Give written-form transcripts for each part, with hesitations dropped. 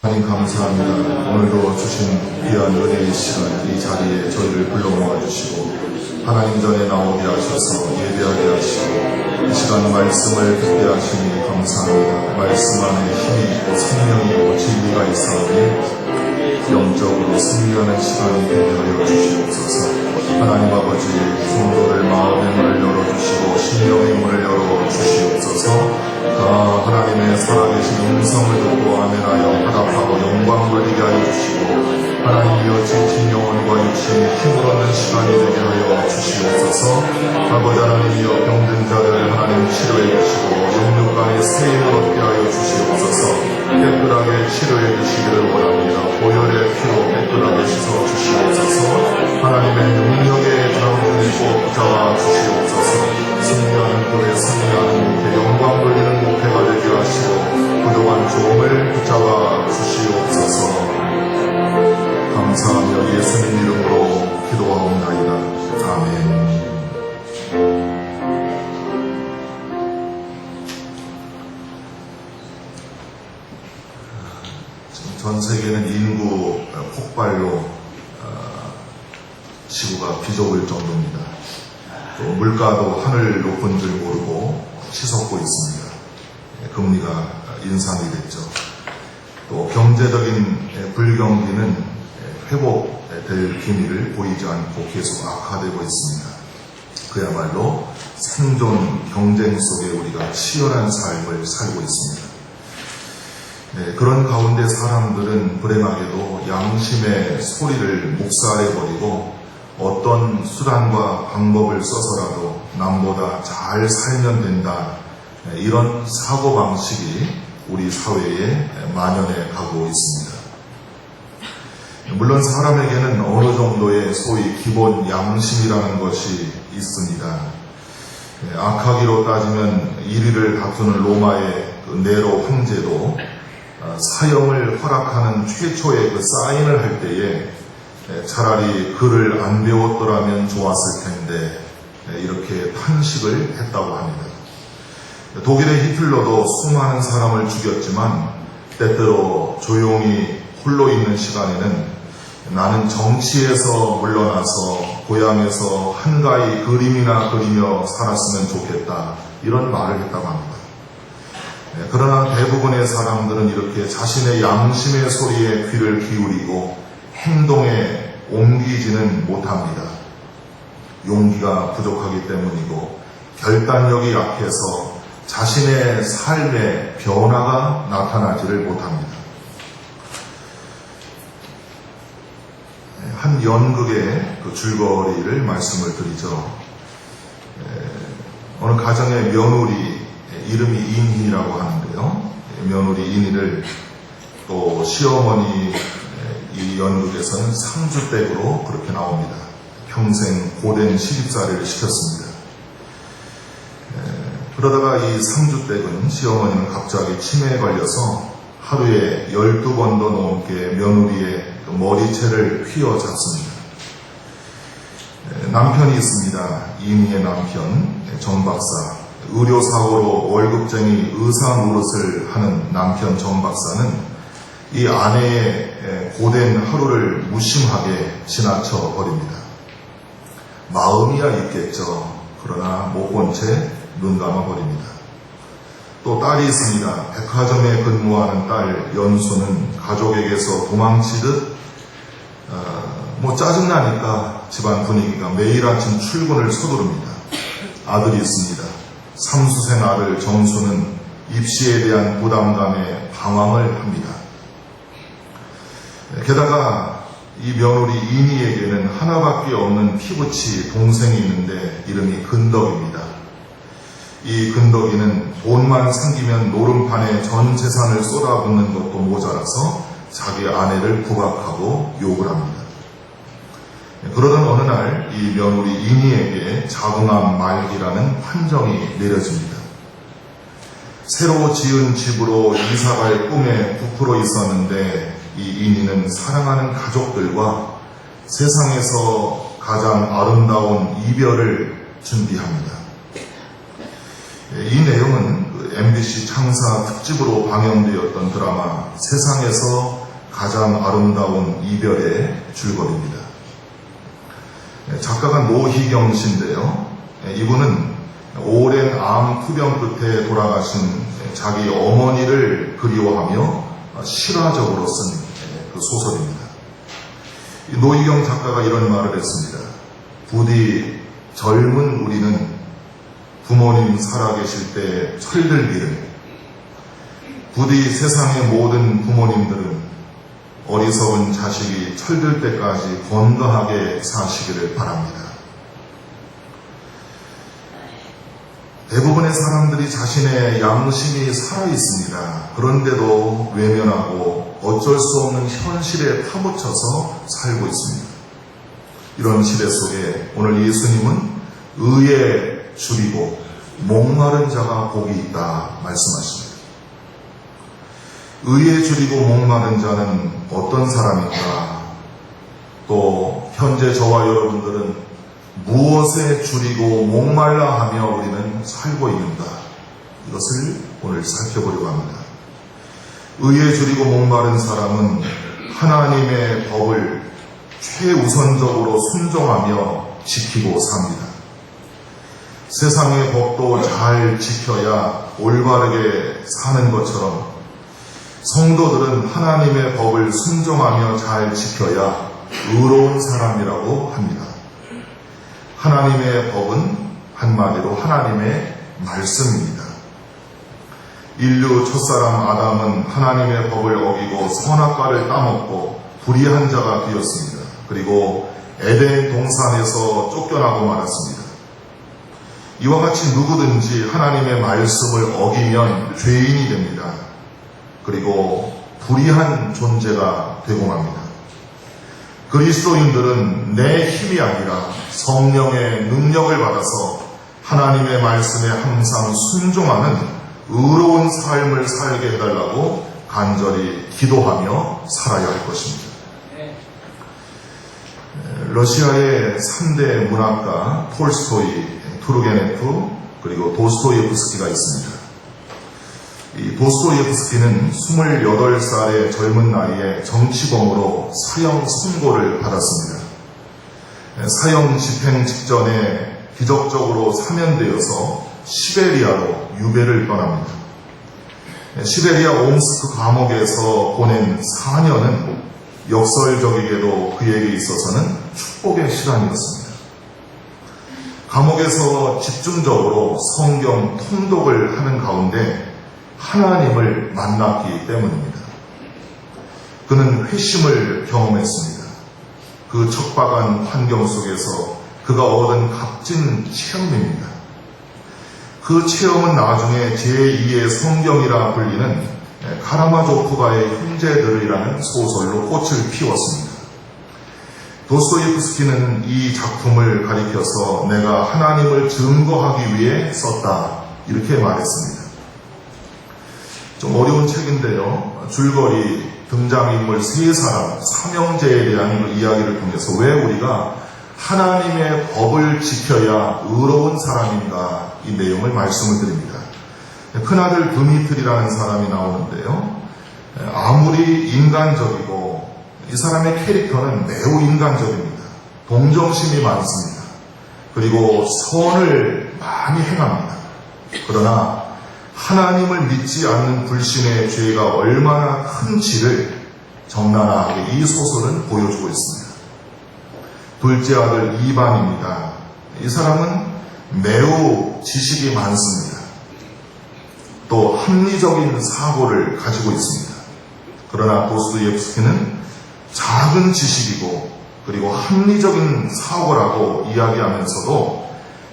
하나님 감사합니다. 오늘도 주신 귀한 은혜의 시간, 이 자리에 저희를 불러 모아주시고 하나님 전에 나오게 하셔서 예배하게 하시고 이 시간 말씀을 듣게 하시니 감사합니다. 말씀 안에 힘이 있고 생명이 있고 진리가 있사오니 영적으로 승리하는 시간이 되게 하여 주시옵소서. 하나님 아버지, 성도들 마음의 문을 열어주시고 심령의 문을 열어주시옵소서. 하나님의 살아계신 음성을 듣고 아멘하여 화답하고 영광 돌리게 하여 주시고 하나님이여 지친 영혼과 육신이 힘을 얻는 시간이 되게 하여 주시옵소서. 아버지 하나님이여 병든 자들을 하나님 치료해 주시고 영육간의 새 힘을 얻게 하여 주시옵소서. 깨끗하게 치료해 주시기를 원합니다. 보혈의 피로 깨끗하게 씻어 주시옵소서. 하나님의 능력의 자원을 붙잡아 주시옵소서. 승리하는 교회, 승리하는 목회, 영광 돌리는 목회가 되게 하시고 그동안 조음을 붙잡아 주시옵소서. 감사하며 예수님 이름으로 기도하옵나이다. 아멘. 전 세계는 인구 폭발로 지구가 비좁을 정도입니다. 또 물가도 하늘 높은 줄 모르고 치솟고 있습니다. 금리가 인상이 됐죠. 또 경제적인 불경기는 회복될 기미를 보이지 않고 계속 악화되고 있습니다. 그야말로 생존 경쟁 속에 우리가 치열한 삶을 살고 있습니다. 그런 가운데 사람들은 불행하게도 양심의 소리를 묵살해버리고 어떤 수단과 방법을 써서라도 남보다 잘 살면 된다, 이런 사고방식이 우리 사회에 만연해 가고 있습니다. 물론 사람에게는 어느 정도의 소위 기본 양심이라는 것이 있습니다. 악하기로 따지면 1위를 다투는 로마의 네로 황제도 사형을 허락하는 최초의 그 사인을 할 때에 차라리 글을 안 배웠더라면 좋았을 텐데 이렇게 탄식을 했다고 합니다. 독일의 히틀러도 수많은 사람을 죽였지만 때때로 조용히 홀로 있는 시간에는 나는 정치에서 물러나서 고향에서 한가히 그림이나 그리며 살았으면 좋겠다, 이런 말을 했다고 합니다. 그러나 대부분의 사람들은 이렇게 자신의 양심의 소리에 귀를 기울이고 행동에 옮기지는 못합니다. 용기가 부족하기 때문이고 결단력이 약해서 자신의 삶의 변화가 나타나지를 못합니다. 한 연극의 그 줄거리를 말씀을 드리죠. 어느 가정의 며느리, 이름이 인희라고 하는데요. 며느리 인희를 또 시어머니 이 연극에서는 상주댁으로 그렇게 나옵니다. 평생 고된 시집살이를 시켰습니다. 그러다가 이 상주댁은, 시어머니는 갑자기 치매에 걸려서 하루에 12번도 넘게 며느리의 머리채를 휘어잡습니다. 남편이 있습니다. 인희의 남편 정 박사. 의료사고로 월급쟁이 의사 노릇을 하는 남편 정 박사는 이 아내의 고된 하루를 무심하게 지나쳐 버립니다. 마음이야 있겠죠. 그러나 못 본 채 눈 감아 버립니다. 또 딸이 있습니다. 백화점에 근무하는 딸 연수는 가족에게서 도망치듯 짜증나니까 집안 분위기가 매일 아침 출근을 서두릅니다. 아들이 있습니다. 삼수생 아들 정수는 입시에 대한 부담감에 방황을 합니다. 게다가 이 며느리 인희에게는 하나밖에 없는 피부치 동생이 있는데 이름이 근덕입니다. 이 근덕이는 돈만 생기면 노름판에 전 재산을 쏟아붓는 것도 모자라서 자기 아내를 구박하고 욕을 합니다. 그러던 어느 날 이 며느리 인희에게 자궁암 말기라는 판정이 내려집니다. 새로 지은 집으로 이사갈 꿈에 부풀어 있었는데 이 인희는 사랑하는 가족들과 세상에서 가장 아름다운 이별을 준비합니다. 이 내용은 MBC 창사 특집으로 방영되었던 드라마 세상에서 가장 아름다운 이별의 줄거리입니다. 작가가 노희경 씨인데요. 이분은 오랜 암 투병 끝에 돌아가신 자기 어머니를 그리워하며 실화적으로 쓴 그 소설입니다. 노희경 작가가 이런 말을 했습니다. 부디 젊은 우리는 부모님 살아계실 때 철들기를, 부디 세상의 모든 부모님들은 어리석은 자식이 철들 때까지 건강하게 사시기를 바랍니다. 대부분의 사람들이 자신의 양심이 살아있습니다. 그런데도 외면하고 어쩔 수 없는 현실에 파묻혀서 살고 있습니다. 이런 시대 속에 오늘 예수님은 의에 줄이고 목마른 자가 복이 있다 말씀하십니다. 의에 줄이고 목마른 자는 어떤 사람인가? 또 현재 저와 여러분들은 무엇에 줄이고 목말라 하며 우리는 살고 있는가? 이것을 오늘 살펴보려고 합니다. 의에 줄이고 목마른 사람은 하나님의 법을 최우선적으로 순종하며 지키고 삽니다. 세상의 법도 잘 지켜야 올바르게 사는 것처럼 성도들은 하나님의 법을 순종하며 잘 지켜야 의로운 사람이라고 합니다. 하나님의 법은 한마디로 하나님의 말씀입니다. 인류 첫사람 아담은 하나님의 법을 어기고 선악과를 따먹고 불의한 자가 되었습니다. 그리고 에덴 동산에서 쫓겨나고 말았습니다. 이와 같이 누구든지 하나님의 말씀을 어기면 죄인이 됩니다. 그리고 불의한 존재가 되고 맙니다. 그리스도인들은 내 힘이 아니라 성령의 능력을 받아서 하나님의 말씀에 항상 순종하는 의로운 삶을 살게 해달라고 간절히 기도하며 살아야 할 것입니다. 러시아의 3대 문학가 톨스토이, 투르게네프, 그리고 도스토예프스키가 있습니다. 이 도스토예프스키는 28살의 젊은 나이에 정치범으로 사형 선고를 받았습니다. 사형 집행 직전에 기적적으로 사면되어서 시베리아로 유배를 떠납니다. 시베리아 옴스크 감옥에서 보낸 4년은 역설적이게도 그에게 있어서는 축복의 시간이었습니다. 감옥에서 집중적으로 성경 통독을 하는 가운데 하나님을 만났기 때문입니다. 그는 회심을 경험했습니다. 그 척박한 환경 속에서 그가 얻은 값진 체험입니다. 그 체험은 나중에 제2의 성경이라 불리는 카라마조프가의 형제들이라는 소설로 꽃을 피웠습니다. 도스토예프스키는 이 작품을 가리켜서 내가 하나님을 증거하기 위해 썼다 이렇게 말했습니다. 좀 어려운 책인데요. 줄거리, 등장인물 3사람, 삼형제에 대한 그 이야기를 통해서 왜 우리가 하나님의 법을 지켜야 의로운 사람인가 이 내용을 말씀을 드립니다. 큰아들 드미트리라는 사람이 나오는데요. 아무리 인간적이고 이 사람의 캐릭터는 매우 인간적입니다. 동정심이 많습니다. 그리고 선을 많이 행합니다. 그러나 하나님을 믿지 않는 불신의 죄가 얼마나 큰지를 적나라하게 이 소설은 보여주고 있습니다. 둘째 아들 이반입니다. 이 사람은 매우 지식이 많습니다. 또 합리적인 사고를 가지고 있습니다. 그러나 도스토예프스키는 작은 지식이고 그리고 합리적인 사고라고 이야기하면서도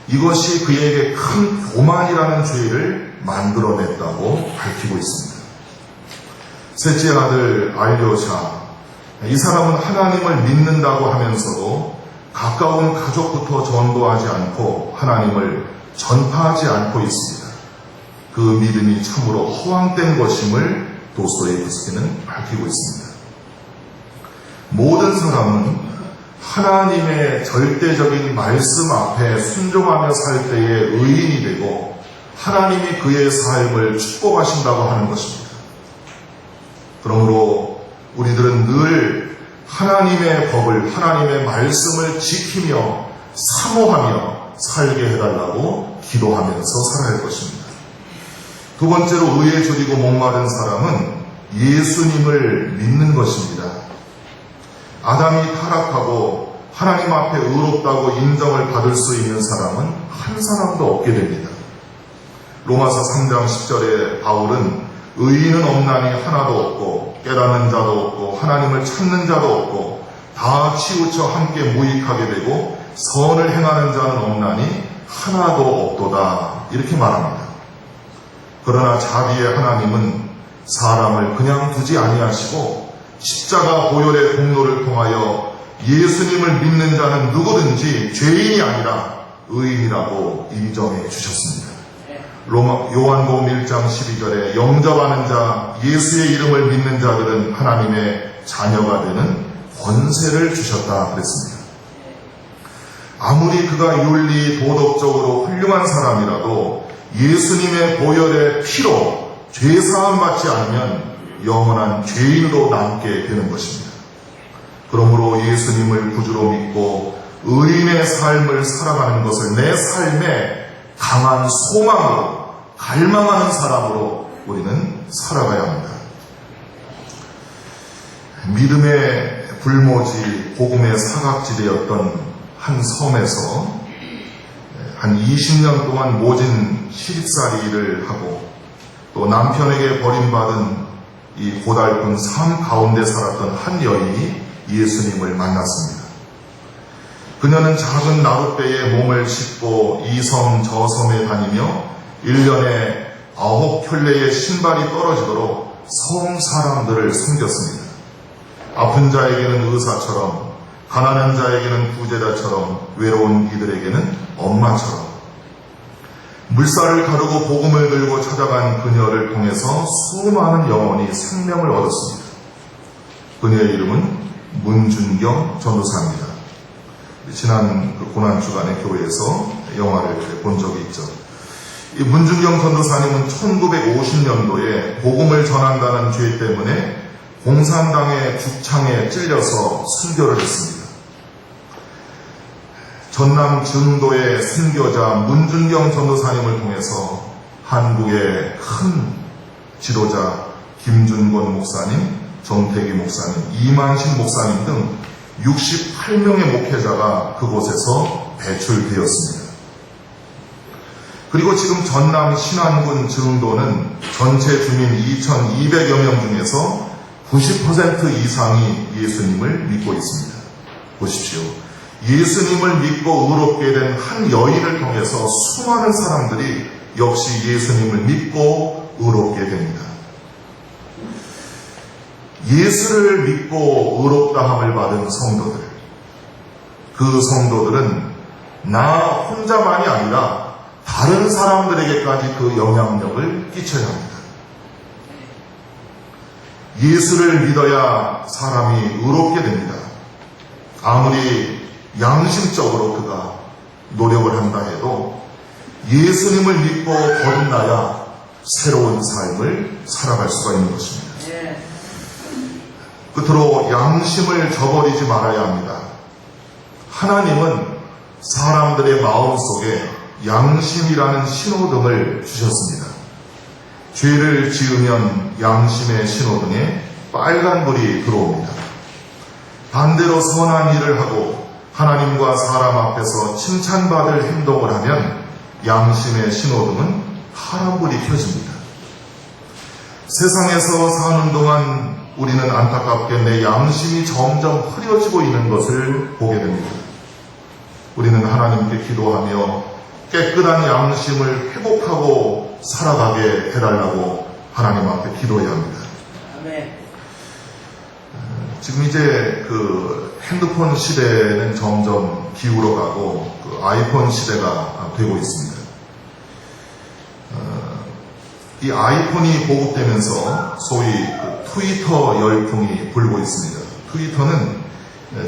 이것이 그에게 큰 교만이라는 죄를 만들어냈다고 밝히고 있습니다. 셋째 아들 알료샤, 이 사람은 하나님을 믿는다고 하면서도 가까운 가족부터 전도하지 않고 하나님을 전파하지 않고 있습니다. 그 믿음이 참으로 허황된 것임을 도스토예프스키는 밝히고 있습니다. 모든 사람은 하나님의 절대적인 말씀 앞에 순종하며 살 때에 의인이 되고 하나님이 그의 삶을 축복하신다고 하는 것입니다. 그러므로 우리들은 늘 하나님의 법을, 하나님의 말씀을 지키며 사모하며 살게 해달라고 기도하면서 살아야 할 것입니다. 두 번째로 의에 줄이고 목마른 사람은 예수님을 믿는 것입니다. 아담이 타락하고 하나님 앞에 의롭다고 인정을 받을 수 있는 사람은 한 사람도 없게 됩니다. 로마서 3장 10절에 바울은 의인은 없나니 하나도 없고 깨닫는 자도 없고 하나님을 찾는 자도 없고 다 치우쳐 함께 무익하게 되고 선을 행하는 자는 없나니 하나도 없도다, 이렇게 말합니다. 그러나 자비의 하나님은 사람을 그냥 두지 아니하시고 십자가 보혈의 공로를 통하여 예수님을 믿는 자는 누구든지 죄인이 아니라 의인이라고 인정해 주셨습니다. 요한복음 1장 12절에 영접하는 자, 예수의 이름을 믿는 자들은 하나님의 자녀가 되는 권세를 주셨다 그랬습니다. 아무리 그가 윤리, 도덕적으로 훌륭한 사람이라도 예수님의 보혈의 피로 죄사함 받지 않으면 영원한 죄인으로 남게 되는 것입니다. 그러므로 예수님을 구주로 믿고 의인의 삶을 살아가는 것을 내 삶의 강한 소망으로 갈망하는 사람으로 우리는 살아가야 합니다. 믿음의 불모지, 복음의 사각지대였던 한 섬에서 한 20년 동안 모진 시집살이를 하고 또 남편에게 버림받은 이 고달픈 삶 가운데 살았던 한 여인이 예수님을 만났습니다. 그녀는 작은 나룻배에 몸을 싣고 이 섬 저 섬에 다니며 1년에 9켤레의 신발이 떨어지도록 섬 사람들을 섬겼습니다. 아픈 자에게는 의사처럼, 가난한 자에게는 구제자처럼, 외로운 이들에게는 엄마처럼. 물살을 가르고 복음을 들고 찾아간 그녀를 통해서 수많은 영혼이 생명을 얻었습니다. 그녀의 이름은 문준경 전도사입니다. 지난 고난주간에 교회에서 영화를 본 적이 있죠. 이 문준경 전도사님은 1950년도에 복음을 전한다는 죄 때문에 공산당의 죽창에 찔려서 순교를 했습니다. 전남 증도의 선교자 문준경 전도사님을 통해서 한국의 큰 지도자 김준권 목사님, 정태기 목사님, 이만신 목사님 등 68명의 목회자가 그곳에서 배출되었습니다. 그리고 지금 전남 신안군 증도는 전체 주민 2,200여 명 중에서 90% 이상이 예수님을 믿고 있습니다. 보십시오. 예수님을 믿고 의롭게 된 한 여인을 통해서 수많은 사람들이 역시 예수님을 믿고 의롭게 됩니다. 예수를 믿고 의롭다함을 받은 성도들, 그 성도들은 나 혼자만이 아니라 다른 사람들에게까지 그 영향력을 끼쳐야 합니다. 예수를 믿어야 사람이 의롭게 됩니다. 아무리 양심적으로 그가 노력을 한다 해도 예수님을 믿고 거듭나야 새로운 삶을 살아갈 수가 있는 것입니다. 끝으로 양심을 저버리지 말아야 합니다. 하나님은 사람들의 마음속에 양심이라는 신호등을 주셨습니다. 죄를 지으면 양심의 신호등에 빨간불이 들어옵니다. 반대로 선한 일을 하고 하나님과 사람 앞에서 칭찬받을 행동을 하면 양심의 신호등은 파란불이 켜집니다. 세상에서 사는 동안 우리는 안타깝게 내 양심이 점점 흐려지고 있는 것을 보게 됩니다. 우리는 하나님께 기도하며 깨끗한 양심을 회복하고 살아가게 해달라고 하나님 앞에 기도해야 합니다. 지금 이제 그 핸드폰 시대는 점점 기울어가고 그 아이폰 시대가 되고 있습니다. 이 아이폰이 보급되면서 소위 그 트위터 열풍이 불고 있습니다. 트위터는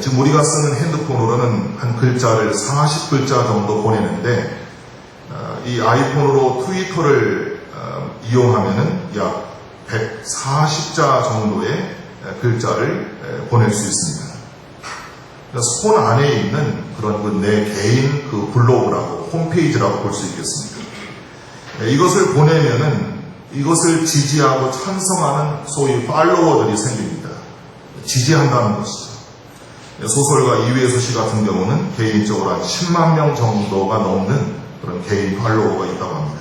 지금 우리가 쓰는 핸드폰으로는 한 글자를 40글자 정도 보내는데 이 아이폰으로 트위터를 이용하면은 약 140자 정도의 글자를 보낼 수 있습니다. 손 안에 있는 그런 내 개인 그 블로그라고 홈페이지라고 볼 수 있겠습니다. 이것을 보내면은 이것을 지지하고 찬성하는 소위 팔로워들이 생깁니다. 지지한다는 것이죠. 소설가 이회수 씨 같은 경우는 개인적으로 한 10만 명 정도가 넘는 그런 개인 팔로워가 있다고 합니다.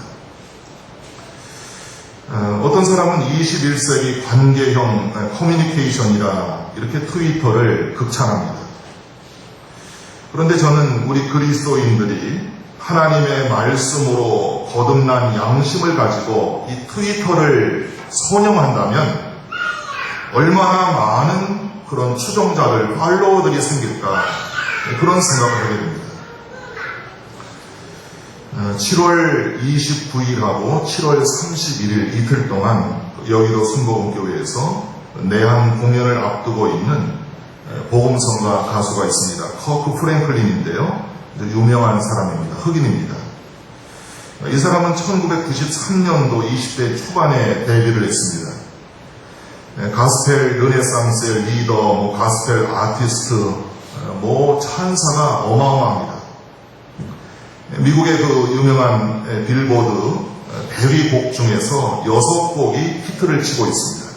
어떤 사람은 21세기 관계형 커뮤니케이션이라 이렇게 트위터를 극찬합니다. 그런데 저는 우리 그리스도인들이 하나님의 말씀으로 거듭난 양심을 가지고 이 트위터를 선용한다면 얼마나 많은 그런 추종자들, 팔로워들이 생길까 그런 생각을 하게 됩니다. 7월 29일하고 7월 31일 이틀 동안 여의도 순복음교회에서 내한 공연을 앞두고 있는 복음성가 가수가 있습니다. 커크 프랭클린인데요. 유명한 사람입니다. 흑인입니다. 이 사람은 1993년도 20대 초반에 데뷔를 했습니다. 가스펠 르네상스의 리더, 가스펠 아티스트, 찬사가 어마어마합니다. 미국의 그 유명한 빌보드 대위곡 중에서 6곡이 히트를 치고 있습니다.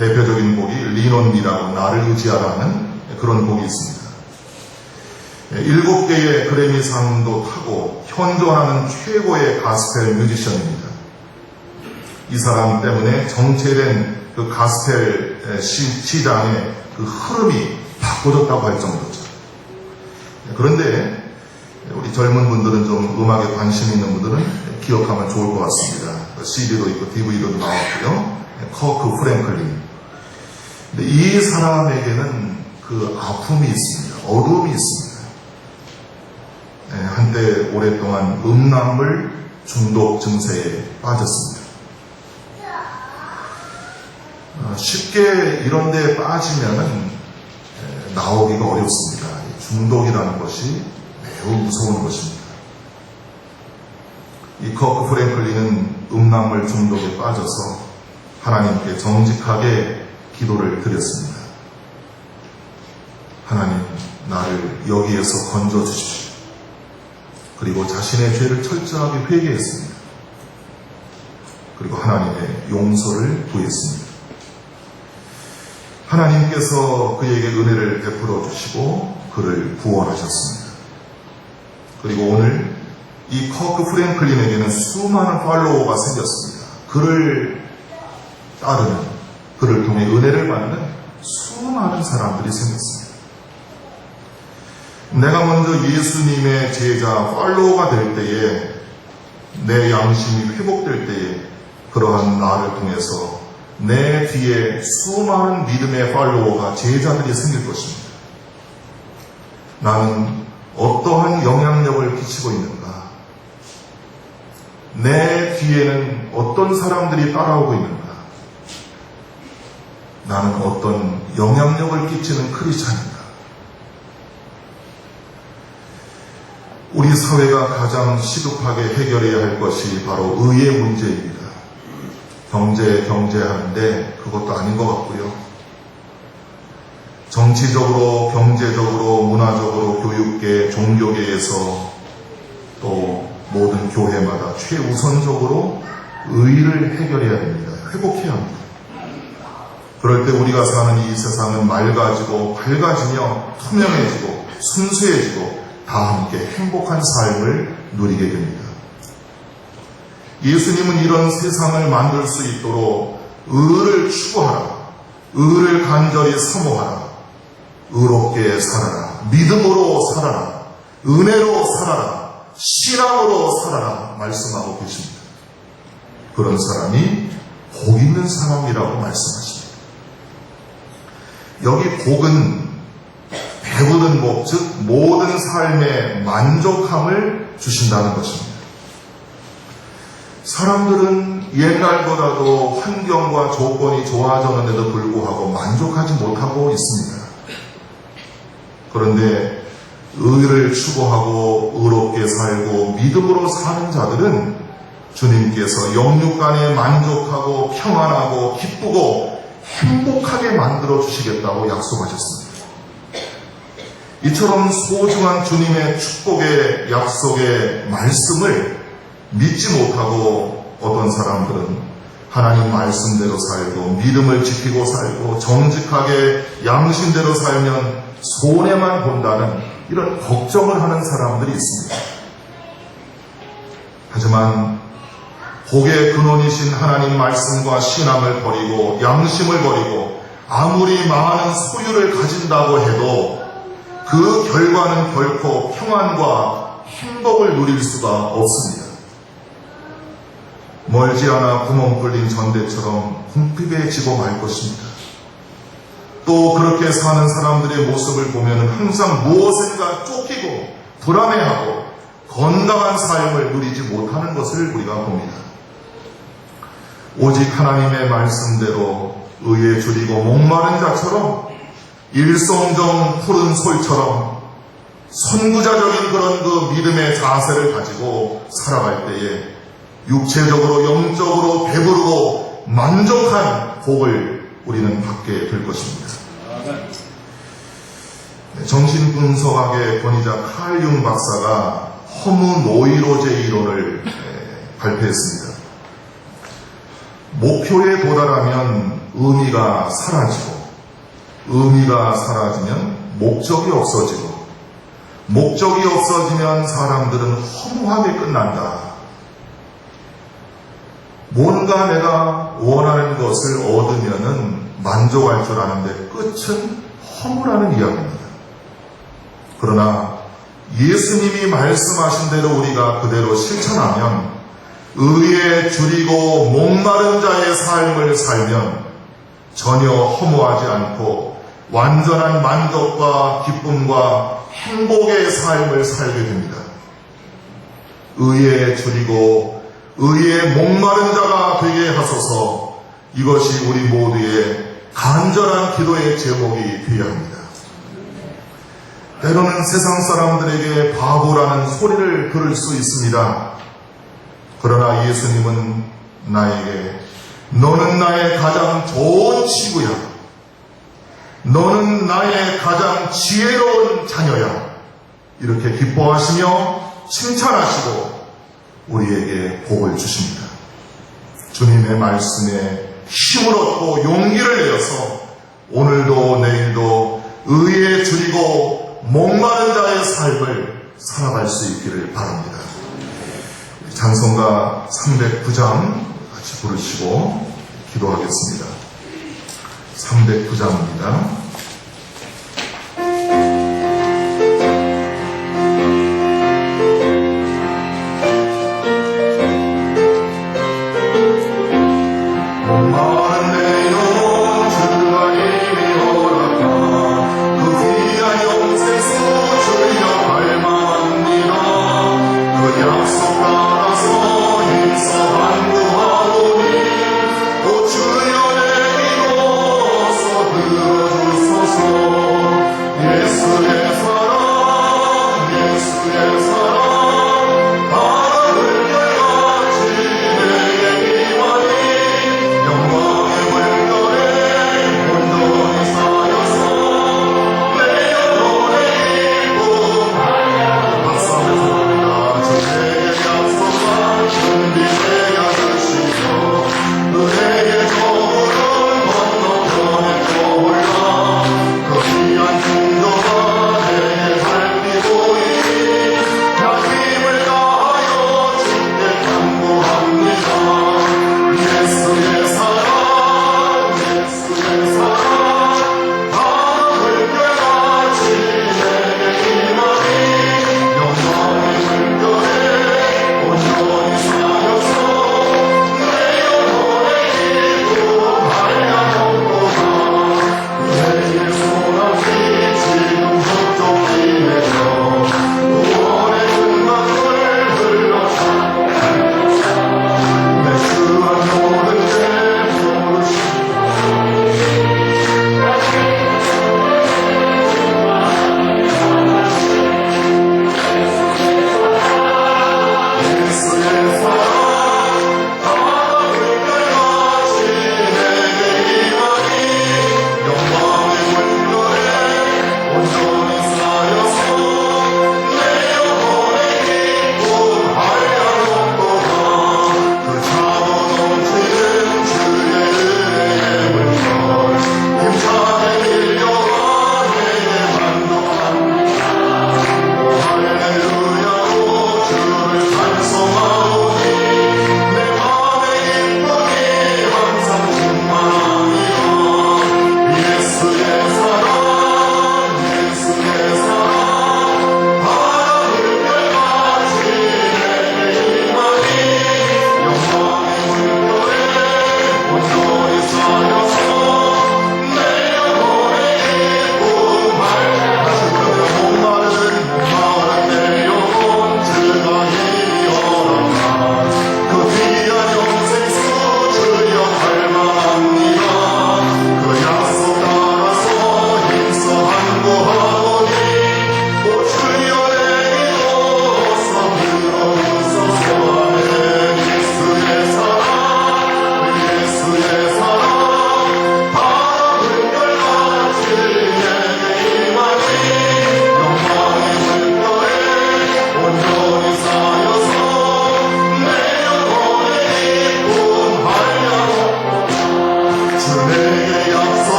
대표적인 곡이 리논 미라고 나를 의지하라는 그런 곡이 있습니다. 7개의 그래미상도 타고 현존하는 최고의 가스펠 뮤지션입니다. 이 사람 때문에 정체된 그 가스펠 시장의 그 흐름이 바꿔졌다고 할 정도죠. 그런데 우리 젊은 분들은 좀 음악에 관심 있는 분들은 기억하면 좋을 것 같습니다. CD도 있고 DVD도 나왔고요. 커크 프랭클린. 근데 이 사람에게는 그 아픔이 있습니다. 어둠이 있습니다. 한때 오랫동안 음란물 중독 증세에 빠졌습니다. 쉽게 이런 데 빠지면은 나오기가 어렵습니다. 중독이라는 것이 매우 무서운 것입니다. 이 커크 프랭클린은 음란물 중독에 빠져서 하나님께 정직하게 기도를 드렸습니다. 하나님, 나를 여기에서 건져주십시오. 그리고 자신의 죄를 철저하게 회개했습니다. 그리고 하나님의 용서를 구했습니다. 하나님께서 그에게 은혜를 베풀어 주시고 그를 구원하셨습니다. 그리고 오늘 이 커크 프랭클린에게는 수많은 팔로워가 생겼습니다. 그를 따르는, 그를 통해 은혜를 받는 수많은 사람들이 생겼습니다. 내가 먼저 예수님의 제자, 팔로워가 될 때에, 내 양심이 회복될 때에 그러한 나를 통해서 내 뒤에 수많은 믿음의 팔로워가, 제자들이 생길 것입니다. 나는 어떠한 영향력을 끼치고 있는가? 내 뒤에는 어떤 사람들이 따라오고 있는가? 나는 어떤 영향력을 끼치는 크리스찬인가? 우리 사회가 가장 시급하게 해결해야 할 것이 바로 의의 문제입니다. 경제하는데 그것도 아닌 것 같고요. 정치적으로, 경제적으로, 문화적으로, 교육계, 종교계에서 또 모든 교회마다 최우선적으로 의를 해결해야 됩니다. 회복해야 합니다. 그럴 때 우리가 사는 이 세상은 맑아지고 밝아지며 투명해지고 순수해지고 다 함께 행복한 삶을 누리게 됩니다. 예수님은 이런 세상을 만들 수 있도록 의를 추구하라, 의를 간절히 사모하라, 의롭게 살아라, 믿음으로 살아라, 은혜로 살아라, 신앙으로 살아라 말씀하고 계십니다. 그런 사람이 복 있는 사람이라고 말씀하십니다. 여기 복은 배부른 복, 즉 모든 삶의 만족함을 주신다는 것입니다. 사람들은 옛날보다도 환경과 조건이 좋아졌는데도 불구하고 만족하지 못하고 있습니다. 그런데 의를 추구하고 의롭게 살고 믿음으로 사는 자들은 주님께서 영육간에 만족하고 평안하고 기쁘고 행복하게 만들어 주시겠다고 약속하셨습니다. 이처럼 소중한 주님의 축복의 약속의 말씀을 믿지 못하고 어떤 사람들은 하나님 말씀대로 살고 믿음을 지키고 살고 정직하게 양심대로 살면 손해만 본다는 이런 걱정을 하는 사람들이 있습니다. 하지만 복의 근원이신 하나님 말씀과 신앙을 버리고 양심을 버리고 아무리 많은 소유를 가진다고 해도 그 결과는 결코 평안과 행복을 누릴 수가 없습니다. 멀지 않아 구멍 뚫린 전대처럼 궁핍해지고 말 것입니다. 또 그렇게 사는 사람들의 모습을 보면 항상 무엇인가 쫓기고 불안해하고 건강한 삶을 누리지 못하는 것을 우리가 봅니다. 오직 하나님의 말씀대로 의에 줄이고 목마른 자처럼 일송정 푸른 솔처럼 선구자적인 그런 그 믿음의 자세를 가지고 살아갈 때에 육체적으로 영적으로 배부르고 만족한 복을 우리는 받게 될 것입니다. 정신분석학의 권위자 칼 융 박사가 허무 노이로제 이론을 발표했습니다. 목표에 도달하면 의미가 사라지고 의미가 사라지면 목적이 없어지고 목적이 없어지면 사람들은 허무함에 끝난다. 뭔가 내가 원하는 것을 얻으면은 만족할 줄 아는데 끝은 허무라는 이야기입니다. 그러나 예수님이 말씀하신 대로 우리가 그대로 실천하면 의에 줄이고 목마른 자의 삶을 살면 전혀 허무하지 않고 완전한 만족과 기쁨과 행복의 삶을 살게 됩니다. 의에 줄이고 의에 목마른 자가 되게 하소서. 이것이 우리 모두의 간절한 기도의 제목이 되어야 합니다. 때로는 세상 사람들에게 바보라는 소리를 들을 수 있습니다. 그러나 예수님은 나에게 너는 나의 가장 좋은 친구야. 너는 나의 가장 지혜로운 자녀야. 이렇게 기뻐하시며 칭찬하시고 우리에게 복을 주십니다. 주님의 말씀에 힘을 얻고 용기를 내어서 오늘도 내일도 의에 줄이고 목마른 자의 삶을 살아갈 수 있기를 바랍니다. 찬송가 309장 같이 부르시고 기도하겠습니다. 309장입니다. 주여 내 기도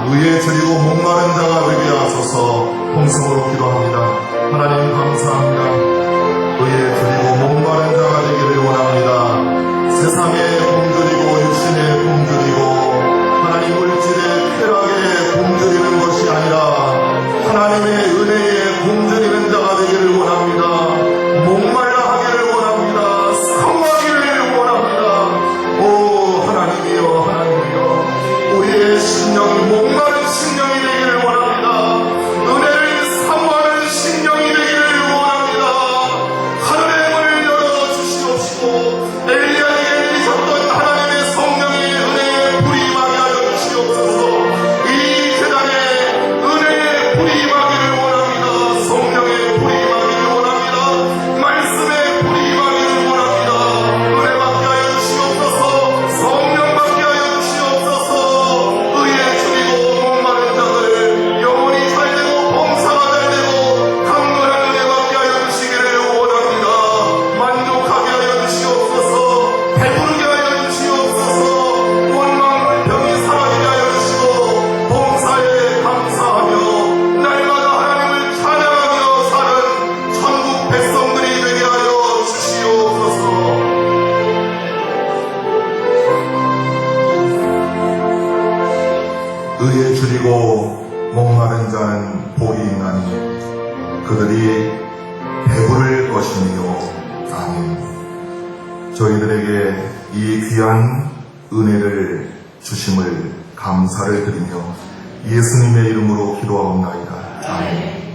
의에 드리고 목마른 자가 되게 하소서. 통성으로 기도합니다. 하나님 감사합니다. 의에 드리고 목마른 자가 되기를 원합니다. 세상에 굶주리고 육신에 굶주리고 하나님 물질의 쾌락에 굶주리는 것이 아니라 하나님의 은혜에 굶주리는 자가 되기를 원합니다. 목말라 하기를 원합니다. 삼하기를 원합니다. 오 하나님이여 하나님이여, 우리의 심령이 목마른 심령이 되기를 원합니다. 은혜를 사모하는 심령이 되기를 원합니다. 하늘의 문을 열어 주시옵시고 엘리야에게 내리셨던 하나님의 성령의 은혜에 불이 임하게 하여 주시옵소서. 이 재단에 은혜의 불이 임하기를 원합니다. 성령의 불이 임하기를 원합니다. 말씀의 불이 임하기를 원합니다. 은혜 받게 하여 주시옵소서. 성령 받게 하여 주시옵소서. 의에 줄이고 목마른 자들 영혼이 잘되고 범사가 잘되고 강건한 은혜 받게 하여 주시기를 원합니다. 만족하게 하여 주시옵소서. 배부르게 하여 주시옵소서. 원망 불평이 사라지게 하여 주시고 범사에 감사하며 날마다 하나님을 찬양하며 사는 천국 백성들이 되게 하여 주시옵소서. 의에 줄이고 목마른 자는 복이 있나니 그들이 배부를 것이니요. 아멘. 저희들에게 이 귀한 은혜를 주심을 감사를 드리며 예수님의 이름으로 기도하옵나이다. 아멘.